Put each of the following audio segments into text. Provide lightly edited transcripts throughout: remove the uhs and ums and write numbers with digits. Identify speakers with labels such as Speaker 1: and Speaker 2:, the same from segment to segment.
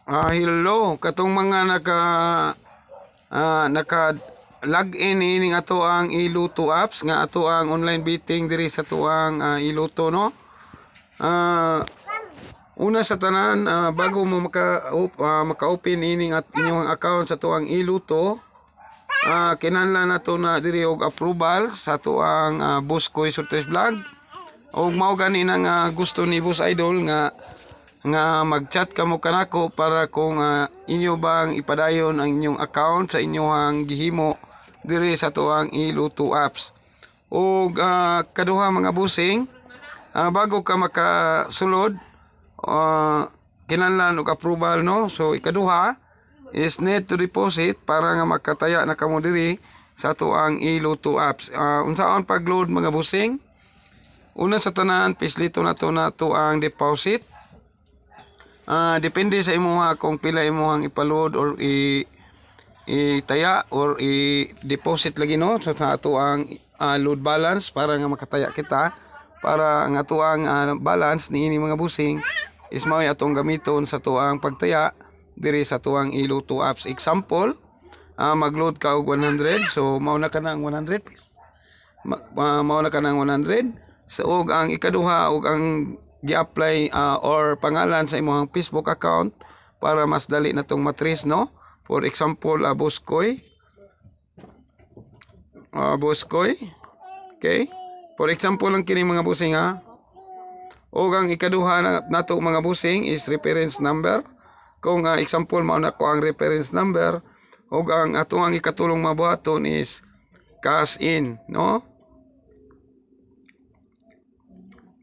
Speaker 1: Hello, katong mga naka login ini ato ang iluto apps nga ato ang online betting diri sa tuang iluto no. Una sa tanan, bago mo maka-open ini at inyong account sa tuang iluto, kinahanglan nato na diri og approval sa tuang Boss Koy Surtres Vlog. Og mao gani nga gusto ni Boss Idol nga mag-chat kamo kanako para kung inyo bang ipadayon ang inyong account sa inyong gihimo diri sa tuang iluto apps. Og kaduha mga busing, bago ka makasulod, kinahanglan og approval no. So ikaduha is need to deposit para nga makataya na kamo diri sa tuang iluto apps. Unsaon pag-load mga busing? Una sa tanan, pislito na to ang deposit. Depende sa imuha kung pila imuhang ipaload or itaya or i-deposit lagi no. So sa ato ang load balance para nga makataya kita, para ang ato ang balance ni ini mga busing is mao atong gamiton sa tuang pagtaya diri sa tuang iluto apps. Example, mag-load ka og 100, so mao na ka ng 100. Mao na ka ng 100. So og ang ikaduha og ang gi-apply or pangalan sa imong Facebook account para mas dali na tong matrace no. For example, Boss Koy. Boss Koy. Okay? For example lang kini mga busing ha. O ang ikaduha nato mga busing is reference number. Kung example mao na ko ang reference number, o ang atong ikatulong mabuhaton is cash in no.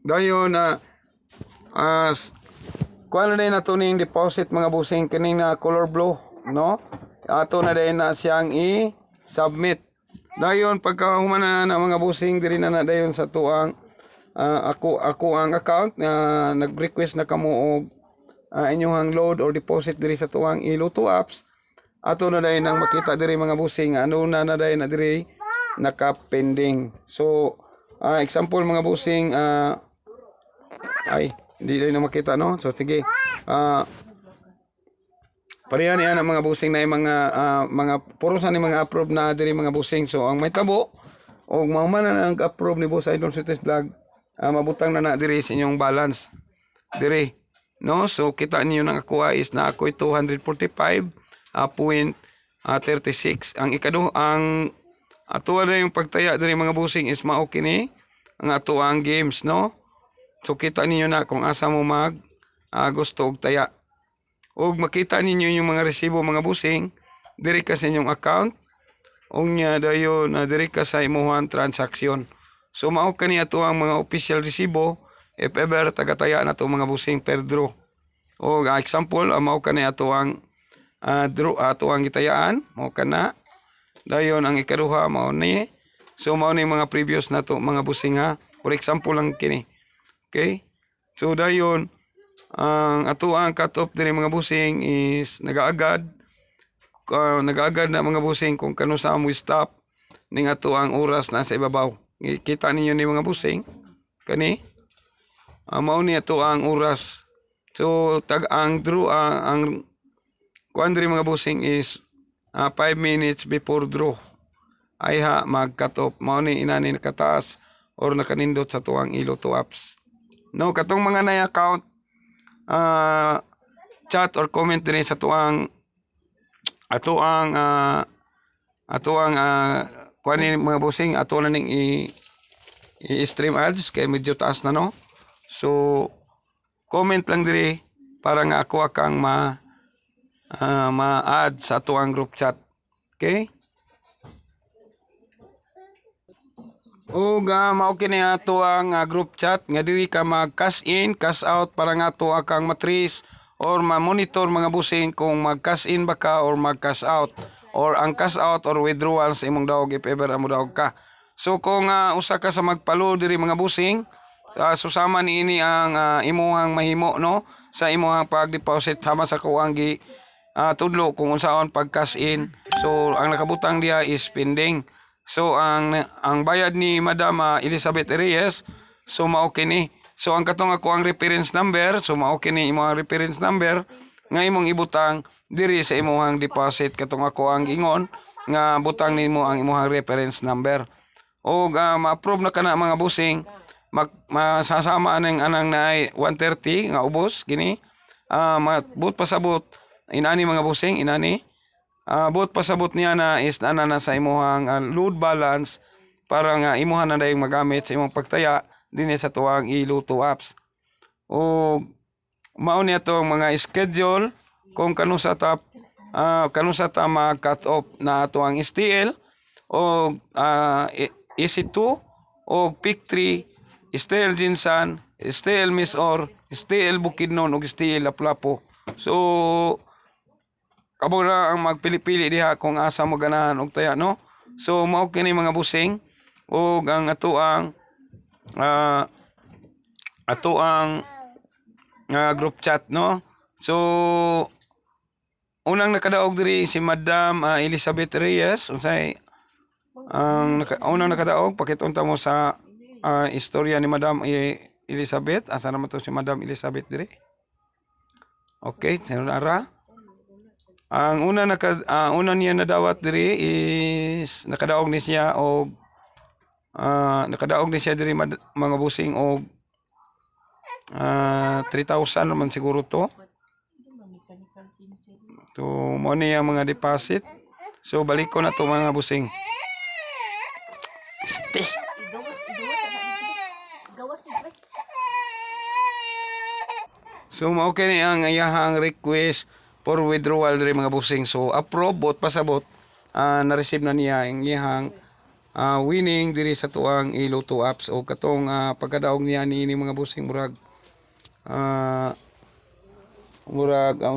Speaker 1: Dayon kuha na din nato ning deposit mga busing kining na color blue no. Ato na din na siyang i-submit. Dayon pagka humana na mga busing diri na dayon sa tuang ako ang account na nag-request na kamo og inyong load or deposit diri sa tuang iluto apps. Ato na dayon nang makita diri mga busing ano na dayon na diri naka-pending. So example mga busing ay hindi rin na makita no. So sige, pareha niya ang mga busing na yung mga purusan ni mga approve na diri mga busing. So ang may tabo o mauman na nag-approve ni Boss Idol Surtres Vlog, mabutang na diri sa inyong balance diri no. So kita niyo nang akuha is na ako'y 245.36. Ang ikaduha ang ato na yung pagtaya diri mga busing is mao kini ang ato ang games no. So kita ninyo na kung asa mo gusto og taya. Og makita ninyo yung mga resibo mga busing diri ka sa inyong account. Og nya dayon diri ka sa imuhang transaksyon. So mao kani ato ang mga official resibo if ever tagataya na to mga busing per draw. Og example mao kani ato ang draw ato ang gitayaan mao kana. Dayon ang ikaduha mao ni. So mao ni mga previous na to mga busing ha. For example lang kini. Okay? So dayon ang ato ang cut-off diri mga busing is nagaagad na mga busing kung kano sa mo stop ning ato ang oras na sa ibabaw. Kita ninyo ni mga busing kani mao ni ato ang oras. So ang draw ang kuan diri mga busing is 5 minutes before draw ay mag-cut off. Mao ni inani nakataas or nakanindot sa tuang iluto apps. No, katong mga na-account chat or comment din sa tuang ato ang kuan mga busing ato na ning i-stream ads kay medyo taas na no. So comment lang diri para nga ako kang ma-add sa tuang group chat. Okay? O mao kini ato ang group chat nga diri ka mag cash in, cash out para nga ato kang matrace or ma-monitor mga busing kung mag cash in ba ka or mag cash out or ang cash out or withdrawal sa imong dawog if ever amo dawog ka. So kung usa ka sa magpalo diri mga busing, susama niini ang imuhang mahimo no sa imuhang pag-deposit sama sa kuang tudlo kung unsaon pag cash in. So ang nakabutang diha is pending. So ang bayad ni Madam Elizabeth Reyes, so mao kini. So ang katong ako ang reference number, so mao kini imo ang reference number nga imong ibutang diri sa imong deposit katong ako ang gingon nga butang nimo ang imong reference number. O ma-approve na kana mga busing, masasama ning anang naay 130 nga ubos gini. But pasabot inani mga busing inani. But pasabot niya na is ana na sa imong load balance para nga imuha na dayong magamit sa imong pagtaya dinhi sa tuwang iluto apps. O mao niya tong mga schedule kung kanusa ta ma-cut off na ato ang STL o EC2 o PIC3, STL Jinsan, STL Misor, STL Bukidnon ug STL Lapu-Lapu. So kamo na ang magpili-pili diha kung asa mo ganahan og taya, no? So mao kini mga busing ug ang atoang group chat, no? So unang nakadaog diri si Madam Elizabeth Reyes. Unsay unang nakadaog, pakitunta mo sa istorya ni Madam Elizabeth. Asa naman to si Madam Elizabeth diri? Okay, sinunara. Ang una niya nadawat diri is nakadaog ni siya og diri mga busing og 3,000 naman siguro to. So mo niya mga deposit. So balik ko na to mga busing. So mao kini ang iyahang request for withdrawal diri mga busing. So approve bot pasabot na-receive na niya ang iyahang winning diri sa tuang iluto apps o katong pagkadaog niya niini mga busing murag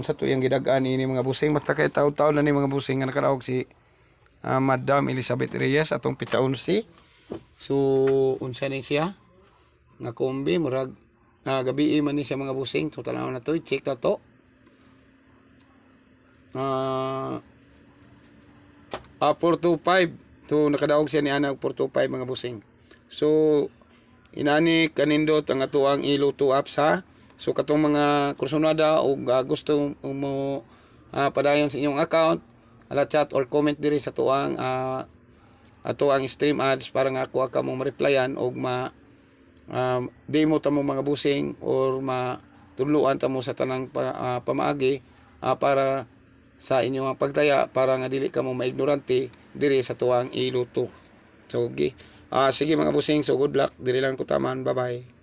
Speaker 1: sa tuyang gidag-an niini mga busing basta kay taw-taw na ni mga busing nga nakadaog si Madam Elizabeth Reyes atong pitsa 11. So unsa ni siya nga kombi murag gabi man ni siya mga busing. So tanaw na to, check na to. 425. So nakadaog siya ni ana 425 mga busing. So inani kanindot ang atuang iluto apps ha. So katong mga kursunada o gusto mo padayon sa inyong account, chat or comment diri sa tuang ato ang stream ads para nga kuha ka mong ma-replyan o demo ta mo mga busing or matudluan ta mo sa tanang pamaagi para sa inyong pagtaya para nga dili ka mo maignorante diri sa tuang iluto. So sige mga busing, so good luck diri lang ko taman. Bye bye.